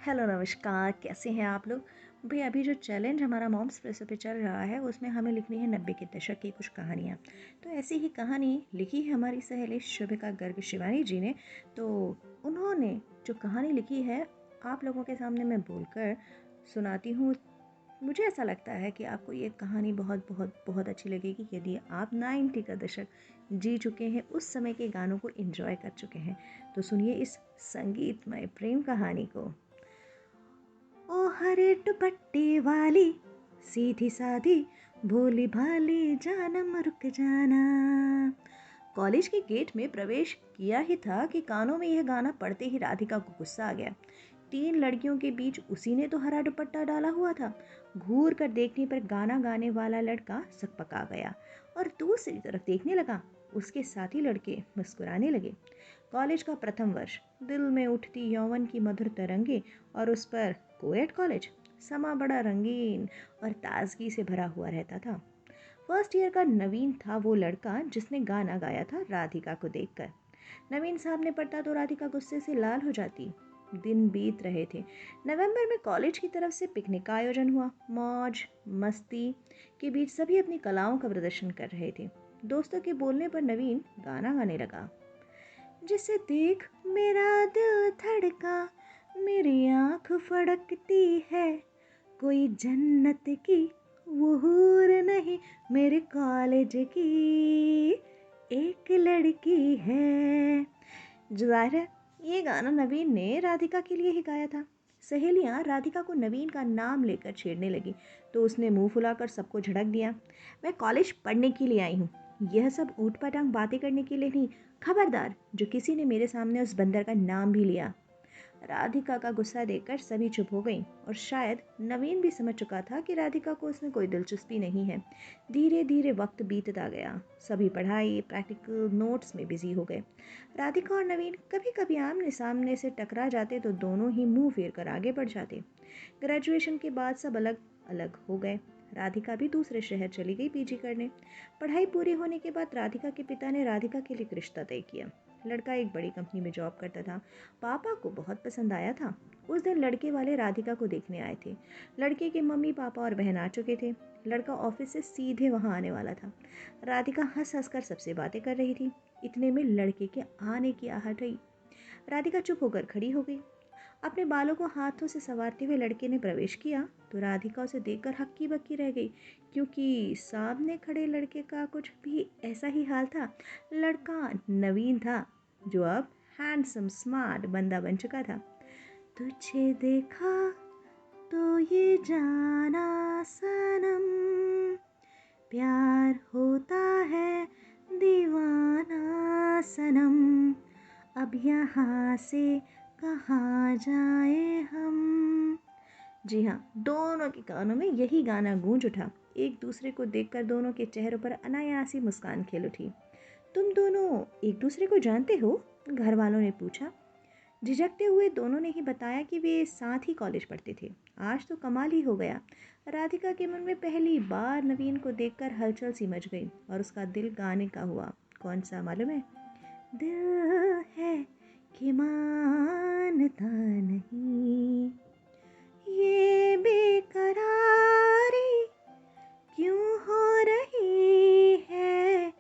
Hello नमस्कार, कैसे हैं आप लोग? भई अभी जो चैलेंज हमारा मॉम्स प्रेसो पे चल रहा है उसमें हमें लिखनी है 90 के दशक की कुछ कहानियाँ। तो ऐसी ही कहानी लिखी है हमारी सहेली शुभिका गर्ग शिवानी जी ने। तो उन्होंने जो कहानी लिखी है आप लोगों के सामने मैं बोलकर सुनाती हूँ। मुझे ऐसा लगता है कि आपको ये कहानी बहुत बहुत बहुत अच्छी लगेगी यदि आप 90 का दशक जी चुके हैं, उस समय के गानों को एंजॉय कर चुके हैं। तो सुनिए इस संगीतमय प्रेम कहानी को। ओ हरे दुपट्टे वाली सीधी सादी भोली भाली जानम रुक जाना। कॉलेज के गेट में प्रवेश किया ही था कि कानों में यह गाना पढ़ते ही राधिका को गुस्सा आ गया। 3 लड़कियों के बीच उसी ने तो हरा दुपट्टा डाला हुआ था। घूर कर देखने पर गाना गाने वाला लड़का सकपका गया और दूसरी तरफ देखने लगा। उसके साथी लड़के मुस्कुराने लगे। कॉलेज का प्रथम वर्ष, दिल में उठती यौवन की मधुर तरंगे और उस पर कोएड कॉलेज। समा बड़ा रंगीन और ताजगी से भरा हुआ रहता था। फर्स्ट ईयर का नवीन था वो लड़का जिसने गाना गाया था राधिका को देखकर। नवीन सामने पड़ता तो राधिका गुस्से से लाल हो जाती। दिन बीत रहे थे। नवंबर में कॉलेज की तरफ से पिकनिक का आयोजन हुआ। मौज मस्ती के बीच सभी अपनी कलाओं का प्रदर्शन कर रहे थे। दोस्तों के बोलने पर नवीन गाना गाने लगा। जिसे देख मेरा दिल धड़का, मेरी आँख फड़कती है, कोई जन्नत की वो हूर नहीं, मेरे कॉलेज की एक लड़की है। ज़ाहिर है ये गाना नवीन ने राधिका के लिए ही गाया था। सहेलियां राधिका को नवीन का नाम लेकर छेड़ने लगी तो उसने मुंह फुलाकर सबको झड़क दिया। मैं कॉलेज पढ़ने के लिए आई हूँ, यह सब ऊट पटांग बातें करने के लिए नहीं। खबरदार जो किसी ने मेरे सामने उस बंदर का नाम भी लिया। राधिका का गुस्सा देखकर सभी चुप हो गईं और शायद नवीन भी समझ चुका था कि राधिका को उसमें कोई दिलचस्पी नहीं है। धीरे धीरे वक्त बीतता गया। सभी पढ़ाई प्रैक्टिकल नोट्स में बिजी हो गए। राधिका और नवीन कभी कभी आमने सामने से टकरा जाते तो दोनों ही मुंह फेर कर आगे बढ़ जाते। ग्रेजुएशन के बाद सब अलग अलग हो गए। राधिका भी दूसरे शहर चली गई पीजी करने। पढ़ाई पूरी होने के बाद राधिका के पिता ने राधिका के लिए एक रिश्ता तय किया। लड़का एक बड़ी कंपनी में जॉब करता था। पापा को बहुत पसंद आया था। उस दिन लड़के वाले राधिका को देखने आए थे। लड़के के मम्मी पापा और बहन आ चुके थे। लड़का ऑफिस से सीधे वहां आने वाला था। राधिका हंस हंस कर सबसे बातें कर रही थी। इतने में लड़के के आने की आहट आई। राधिका चुप होकर खड़ी हो गई। अपने बालों को हाथों से संवारते हुए लड़के ने प्रवेश किया तो राधिका उसे देखकर हक्की बक्की रह गई, क्योंकि सामने खड़े लड़के का कुछ भी ऐसा ही हाल था। लड़का नवीन था जो अब हैंडसम स्मार्ट बंदा बन चुका था। तुझे देखा तो ये जाना सनम, प्यार होता है दीवाना सनम, अब यहाँ से कहाँ जाए हम। जी हाँ, दोनों के कानों में यही गाना गूंज उठा। एक दूसरे को देखकर दोनों के चेहरों पर अनायासी मुस्कान खेल उठी। तुम दोनों एक दूसरे को जानते हो? घर वालों ने पूछा। झिझकते हुए दोनों ने ही बताया कि वे साथ ही कॉलेज पढ़ते थे। आज तो कमाल ही हो गया। राधिका के मन में पहली बार नवीन को देखकर हलचल सी मच गई और उसका दिल गाने का हुआ। कौन सा मालूम है? दिल है कि मानता नहीं, ये बेकरारी क्यों हो रही है,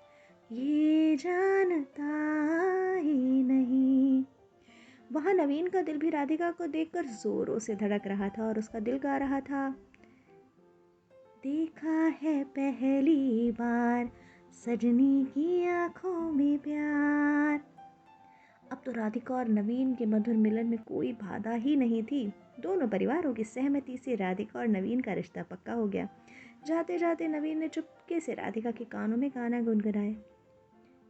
ये जानता ही नहीं। वहाँ नवीन का दिल भी राधिका को देखकर जोरों से धड़क रहा था और उसका दिल गा रहा था, देखा है पहली बार सजनी की आंखों में प्यार। अब तो राधिका और नवीन के मधुर मिलन में कोई बाधा ही नहीं थी। दोनों परिवारों की सहमति से राधिका और नवीन का रिश्ता पक्का हो गया। जाते जाते नवीन ने चुपके से राधिका के कानों में गाना गुनगुनाया,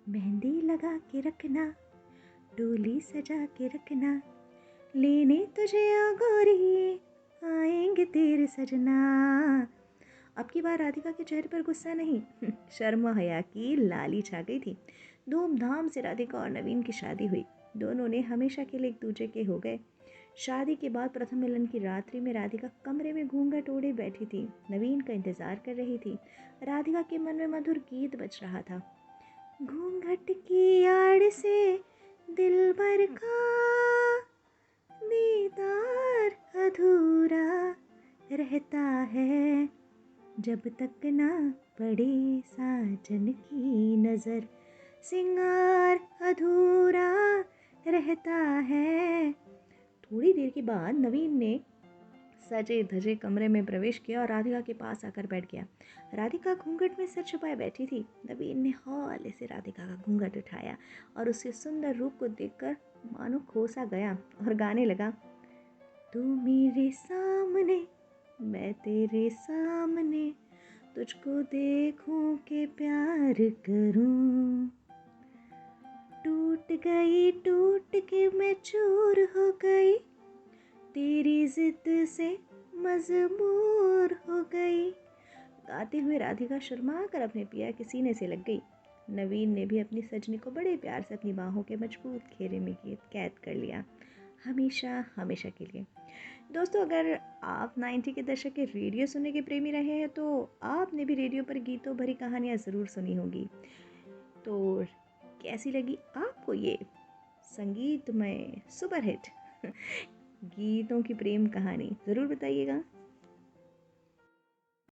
मेहंदी लगा के रखना, डोली सजा के रखना, लेने तुझे ओ गोरी, आएंगे तेरे सजना। अब की बार राधिका के चेहरे पर गुस्सा नहीं, शर्म हया की लाली छा गई थी। धूमधाम से राधिका और नवीन की शादी हुई। दोनों ने हमेशा के लिए एक दूसरे के हो गए। शादी के बाद प्रथम मिलन की रात्रि में राधिका कमरे में घूंघट ओढ़े बैठी थी। नवीन का इंतजार कर रही थी। राधिका के मन में मधुर गीत बज रहा था, घूंघट की आड़ से दिल भर का दीदार रहता है, जब तक ना पड़े साजन की नज़र, सिंगार अधूरा रहता है। थोड़ी देर के बाद नवीन ने सजे धजे कमरे में प्रवेश किया और राधिका के पास आकर बैठ गया। राधिका घूंघट में सिर छुपाए बैठी थी। नवीन ने हौले से राधिका का घूंघट उठाया और उसके सुंदर रूप को देखकर मानो खो सा गया और गाने लगा, तू मेरे सामने मैं तेरे सामने, तुझको देखूं के प्यार करूं, टूट के मैं चूर हो गई, तेरी जिद से मजबूर हो गई। गाते हुए राधिका शर्मा कर अपने पिया के सीने से लग गई। नवीन ने भी अपनी सजनी को बड़े प्यार से अपनी बाहों के मजबूत घेरे में कैद कर लिया, हमेशा हमेशा के लिए। दोस्तों, अगर आप 90 के दशक के रेडियो सुनने के प्रेमी रहे हैं तो आपने भी रेडियो पर गीतों भरी कहानियाँ ज़रूर सुनी होगी। तो कैसी लगी आपको ये संगीतमय सुपरहिट गीतों की प्रेम कहानी, ज़रूर बताइएगा।